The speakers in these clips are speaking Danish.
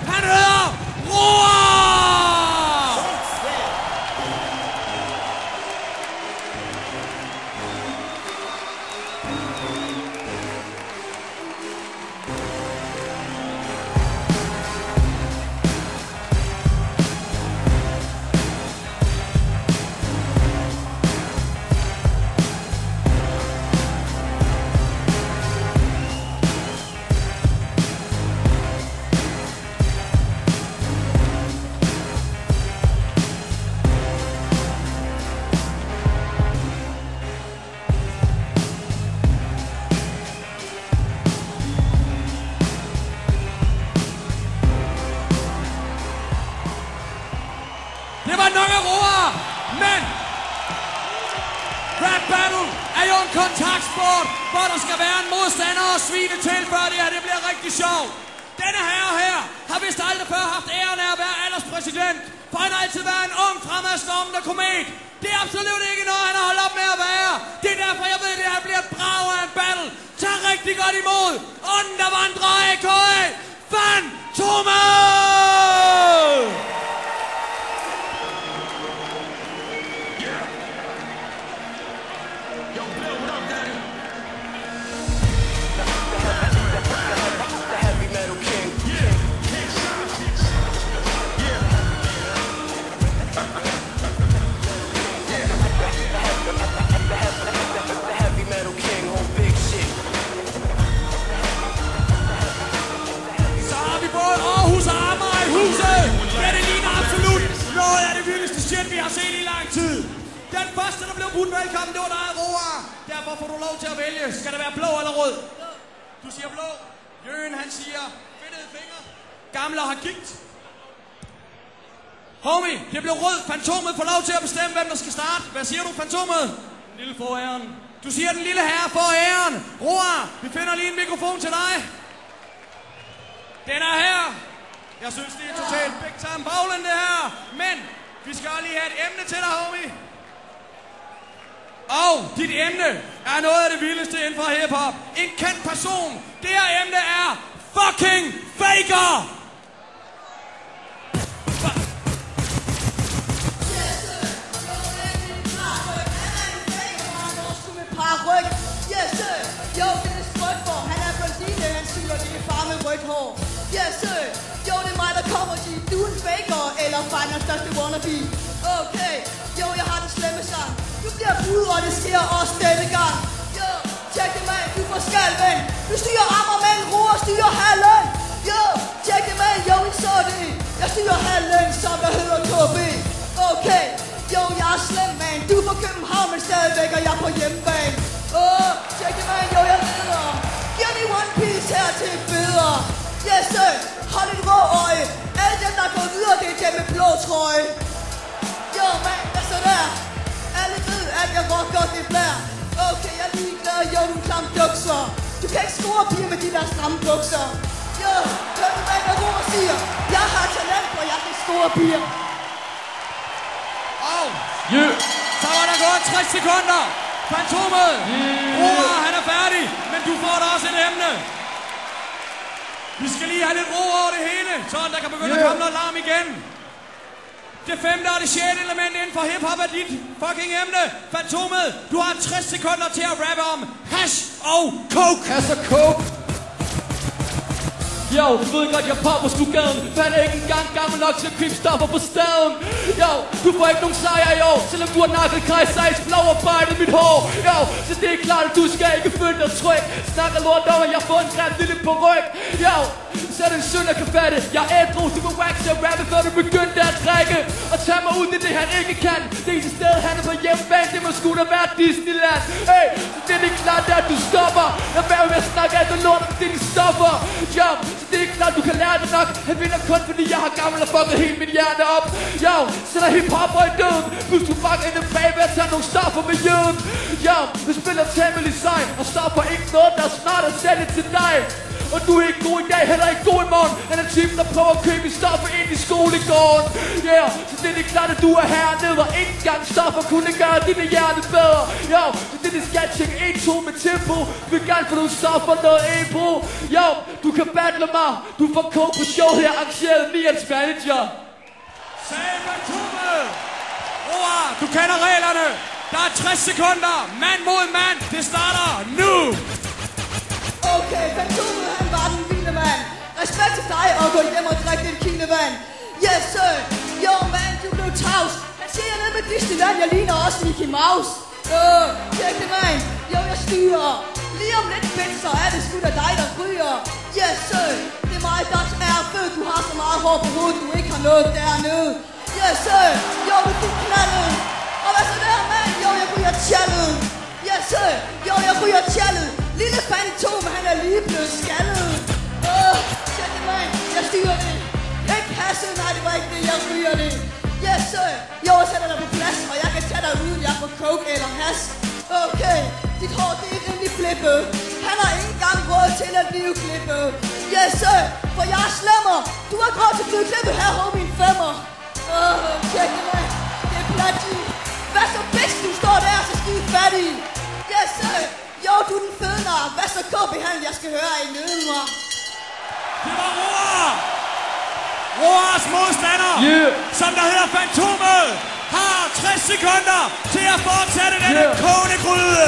Han hedder Roar! Det var nok af Roar, men Rap Battle er jo en kontaktsport, hvor der skal være en modstander og svine til, før det bliver rigtig sjovt. Denne her har vist aldrig før haft æren af at være alderspræsident, for han har altid været en ung, fremadstormende komet. Det er absolut ikke noget, han har holdt op med at være. Det er derfor, jeg ved, at han bliver et brag af en battle. Tag rigtig godt imod ånden, der vandrer AKA Fantomet! Noget af det vildeste shit, vi har set i lang tid. Den første, der blev budt velkommen, det var dig, Roar. Derfor får du lov til at vælge. Skal det være blå eller rød? Du siger blå. Jøen, han siger fedtede fingre. Gamle har gigt. Homie, det blev rød. Fantomet får lov til at bestemme, hvem der skal starte. Hvad siger du, Fantomet? Den lille får æren. Du siger, den lille herre får æren. Roar, vi finder lige en mikrofon til dig. Den er her. Jeg synes, det er totalt big time bagland, det her. Men vi skal lige have et emne til dig, homie. Og dit emne er noget af det vildeste inden for hiphop. En kendt person. Det her emne er fucking Faker. Yes, sir. Jo, det er sprøjtform. Han er blondine, han syler det far med rødt hår. Yes, sir. Jo, det er mig, der kommer og siger, du er en faker, eller Finals største wannabe. Okay, jo, jeg har den slemme sang. Du bliver budet, og det sker også denne gang. Jo, tjek det, man, du får skalven. Du styrer armer med en ro og styrer hallen. Jo, tjek det, man, jo, I så det. Jeg styrer hallen, som der hedder KB. Okay, jo, jeg er slem, man. Du er fra København, men stadigvæk er jeg på hjemmebane. Tjek det, man, jo, jeg leder. Giv lige One Piece her til bedre. Yes, sir. Hold et rå øje. Alle dem, der går videre, det er dem med blå trøje. Jo, man, hvad så der? Alle ved, at jeg rocker det blær. Okay, jeg er ligeglad, jo, du klam dukser. Du kan ikke score piger med de der stramme bukser. Jo, hør du, hvad Roar siger? Jeg har talent, og jeg kan score piger. Så var der gået 60 sekunder. Fantomet. Roar, han er færdig, men du får da også et emne. Vi skal lige have lidt ro over det hele, så der kan begynde at komme noget larm igen. Det femte og det sjette element inden for hiphop er dit fucking emne. Fantomet, du har 60 sekunder til at rappe om hash og coke. Hash og coke. Jo, du ved godt, jeg popper stugaden. Man er ikke engang gammel nok til at købe stoffer på staden. Jo, du får ikke nogen sejr i år, selvom du har nakket kajsejs flagarbejdet mit hår. Jo, så det er klart, at du skal ikke føle dig tryg. Snakker lort om, at jeg får en græn lille på ryg. Jo, så er det en synd, der kan fatte. Jeg er ædru, du kan wax og rappe, før du begyndte at drikke. Og tage mig ud, det er det han ikke kan. Det eneste sted, han er på hjemmebane, det må sgu da være Disneyland. Hey, så det er klart, at du stopper. Jeg vil med at snakke alt og lort om dine stoffer. Jo, så det er klart, du kan lære det nok. Han vinder kun, fordi jeg har gammel og fucket hele mit hjerte op. Jo, så der hiphop og i døden. Plus du fucker inde bag ved at tage nogle stoffer med jøden. Jo, du spiller temmelig sej og stopper ikke noget, der snart er sælget til dig. Og du er ikke god i dag, heller ikke god i morgen. Han er typen, der prøver at købe stoffer ind i skolegården. Yeah, så det er klart, at du er hernede, hvor ikke engang stoffer kunne gøre dine hjerte bedre. Jo, så det skal tjekke 1-2 med tempo. Du vil gerne få nogle stoffer, noget ebro. Jo, du kan battle mig. Du får coke på show her, arrangeret Nians manager. Sagde Fantomet! Roar, du kender reglerne. Der er 60 sekunder. Mand mod mand. Det starter nu. Okay, Fantomet, han var den vilde mand. Respekt til dig og gå hjem og drikke lidt kildevand. Yes, sir. Jo, man, du blev tavs. Han siger ned med Disneyland, jeg ligner også Mickey Mouse. Tjek det, man. Jo, jeg styrer. Lige om lidt, bitch, så er det sgu da dig, der ryger. Yes, sir. Det er mig, der er fed. Du har så meget hår på hovedet, du ikke har noget dernede. Yes, sir. Jo, du fik knaldet. Og hvad så der, mand? Jo, jeg ryger tjallet. Yes, sir. Jo, jeg ryger tjallet. Lille Fantom, han er lige blevet skaldet. Tjek det, mand. Jeg styrer det. Ikke hasse, nej, det var ikke det, jeg ryger det. Yes, sir. Jo, jeg sætter dig på plads, og jeg kan tage dig uden jeg får coke eller has. Okay, dit hår, det er rimelig flippet. Han har ikke engang råd til at blive klippet. Yes, sir. For jeg er slemmer. Du har råd til at blive klippet her, homie, en femmer. Tjek det, mand. Det er platy. Hvad så, bitch, du står der så skide fattig. Yes, sir. Jo, du er den fede nar. Hvad så, KB-handel, jeg skal høre i nøden mig. Det var Roar. Roars modstander, som der hedder Fantomet, har 60 sekunder til at fortsætte denne kogende gryde.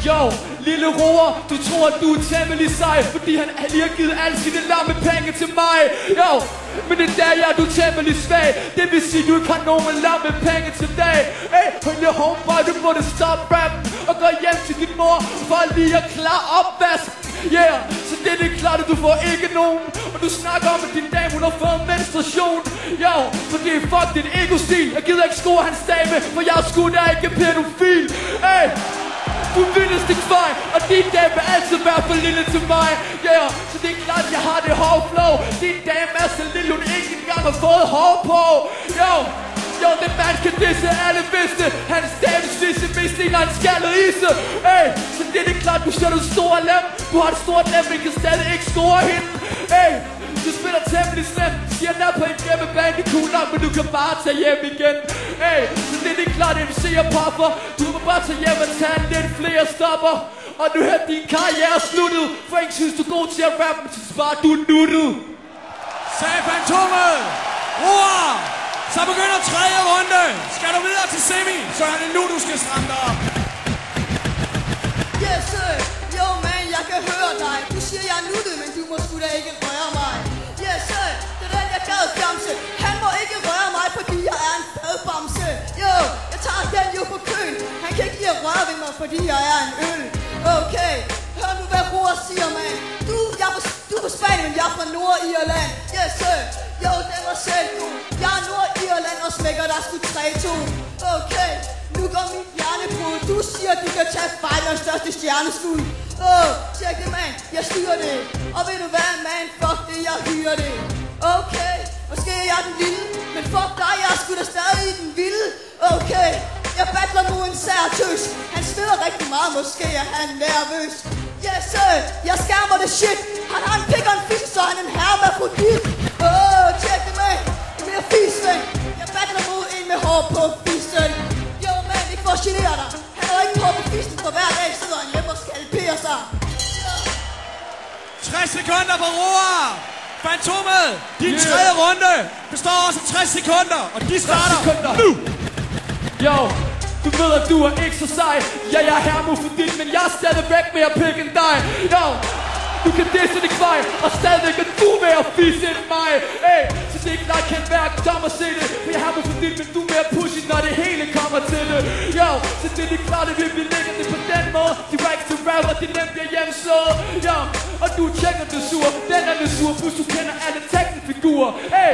Jo, lille Roar, du tror, at du er temmelig sej, fordi han lige har givet alle sine lamme penge til mig. Jo, men det der, ja, du er temmelig svag. Det vil sige, du ikke har nogen lamme penge til dag. Hey, lille homeboy, du burde stoppe rappen og gå hjem til din mor for lige at klare opvask. Yeah, så det er klart, at du får ikke nogen. Og du snakker om, at din dame, hun har fået menstruation. Jo, for det er fuck din ego-stil. Jeg gider ikke score hans dame, for jeg er sgu da ikke pædofil. Hey, du vildest ikke vej, og din dame vil altid være for lille til mig. Yeah, så det er klart, at jeg har det hårde flow. Din dame er så lille, hun ikke engang har fået hår på. Jo, den mand kan disse, alle vidste. Hans dames disse mest ligner en skaldet ise. Hey, så det er klart, du ser du stor lem. Du har et stort lem, men kan stadig ikke score hende. Hey, du spiller temmelig slemt. Siger den er på en hjemmebane, det er cool nok, men du kan bare tage hjem igen. Hey, så det er klart, MC og popper. Du må bare tage hjem og tage lidt flere stopper. Og nu er din karriere sluttet. For ikke synes du er god til at rappe, men synes bare du er nuttet. Sagde Fantomet. Roar. Så begynder tredje runde. Skal du videre til semi, så er det nu, du skal stramme dig op. Yes, sir. Jo, man, jeg kan høre dig. Du siger, jeg er nuttet, men du må sgu da ikke røre mig. Yes, sir. Det er den, jeg gad fjamse. Han må ikke røre mig, fordi jeg er en fadbamse. Jo, jeg tager den jo på køen. Han kan ikke lide at røre ved mig, fordi jeg er en øl. Okay, hør nu, hvad Roar siger, man. Du er fra Spanien, men jeg er fra Nordirland. Yes, sir. Jo, den var selv god. Jeg er Nordirland og smækker der sgu 3-2. Okay, nu går min hjernebrud. Du siger, du kan tage fejl af største stjerneskud. Tjek det, man. Jeg styrer det. Og ved du hvad, man? Fuck det, jeg hyrer det. Okay, måske er jeg den vilde, men fuck dig, jeg er sgu da stadig den vilde. Okay, jeg battler nu en sær tøs. Han sveder rigtig meget, måske er han nervøs. Yes, sir. Jeg skærmer det shit. Han har en pik og en fis, så han er en hermafrodit. Tjek det, man. Det bliver fisven. Jeg battler mod en med hår på fisen. Jo, man, ikke for at genere dig. Han har ikke hår på fisen, for hver dag sidder han hjemme og skalperer sig. 60 sekunder på Roar. Fantomet, din tredje runde består også af 60 sekunder, og de starter nu. Jo, du ved, at du er ikke så sej. Ja, jeg er hermafrodit, men jeg er stadigvæk mere pik end dig. Jo, du kan disse dit kvej, og stadigvæk er du mere fisse end mig. Hey, så det er ikke klart, kan være dom at se det. For jeg er hermafrodit, men du er mere pushy, når det hele kommer til det. Jo, så det er klart, at vi lægger det på den måde. De ranks til rap, og det nemt bliver hjemsået. Jo, og du tjekker det sur, den er det sur, plus du kender alle teknikfigurer. Hey,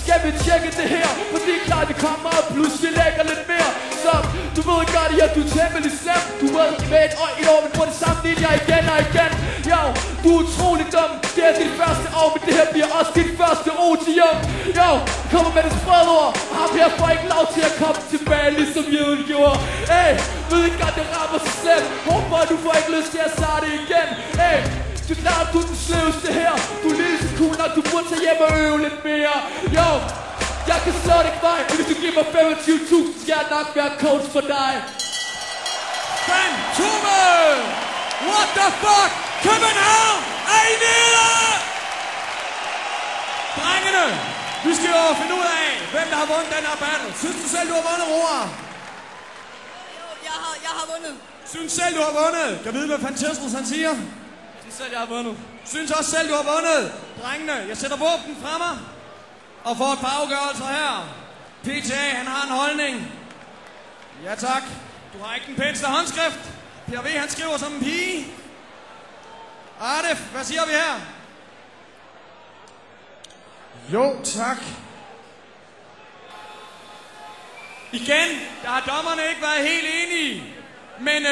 skal vi tjekke det her? For det er klart, det kommer op, plus vi lægger lidt mere. Så du ved godt, at du er temmelig slem. Du ved med et år, men på det samme linjer igen og igen. Jo, du er utrolig dum. Det måske er dit første år, men det her bliver også dit første otium. Yo, kommer med det spredord, og ham her får ikke lov til at komme tilbage, ligesom jøden gjorde. Hey, ved ikke godt, det rammer så slemt. Håber, du får ikke lyst til at starte igen. Hey, du er klart, du er den sløveste her. Du er lige så cool nok, du burde tage hjem og øve lidt mere. Yo, jeg kan slå dig vej, og hvis du giver mig 25.000, skal jeg nok være coach for dig. Fantomme! What the fuck? København! Er I nede? Drengene, vi skal jo finde ud af, hvem der har vundet den her battle. Synes du selv, du har vundet, Roar? Jo, jeg har vundet. Synes selv, du har vundet? Kan vide, hvad Fantastisk han siger? Synes selv, jeg har vundet. Synes også selv, du har vundet. Drengene, jeg sætter våben fra mig. Og får et par afgørelser her. PTA, han har en holdning. Ja tak. Du har ikke den pæneste håndskrift. Per V, han skriver som en pige. Arif, hvad siger vi her? Jo, tak. Igen, der har dommerne ikke været helt enige. Men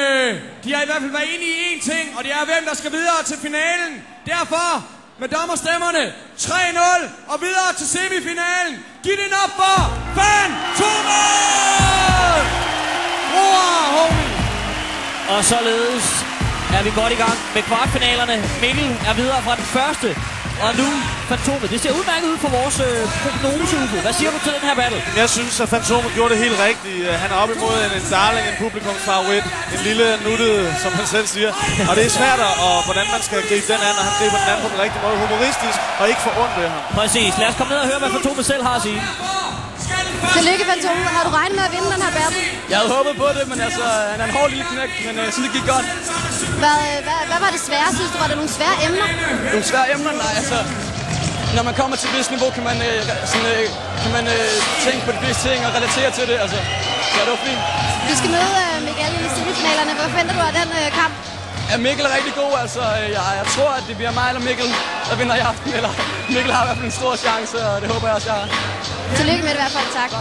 de har i hvert fald været enige i én ting, og det er, hvem der skal videre til finalen. Derfor, med dommerstemmerne, 3-0 og videre til semifinalen. Giv den op for Fantomme! Roar, homie! Og således er vi godt i gang med kvartfinalerne. Mikkel er videre fra den første, og nu Fantomme. Det ser udmærket ud for vores prognose, Uffe. Hvad siger du til den her battle? Jeg synes, at Fantomme gjorde det helt rigtigt. Han er oppe imod en darling, en publikumsfavorit. En lille nuttet, som han selv siger. Og det er svært, hvordan man skal gribe den an, og han griber den anden på den rigtige måde. Humoristisk, og ikke for ondt ved ham. Præcis. Lad os komme ned og høre, hvad Fantomme selv har at sige. Tillykke, Fantomme. Har du regnet med at vinde den her battle? Jeg havde håbet på det, men altså, han er en hård lille knæk, men jeg synes, det gik godt. Hvad var det svære, synes du? Var det nogle svære emner? Nogle svære emner? Nej, altså, når man kommer til et vist niveau, kan man, tænke på de fleste ting og relatere til det, altså. Så det var fint. Du skal møde Miguel i semifinalerne. Hvad forventer du af den kamp? Ja, Mikkel er rigtig god, altså. Jeg tror, at det bliver mig eller Mikkel, der vinder i aften. Eller Mikkel har i hvert fald en stor chance, og det håber jeg også, jeg har. Tillykke med det i hvert fald. Tak.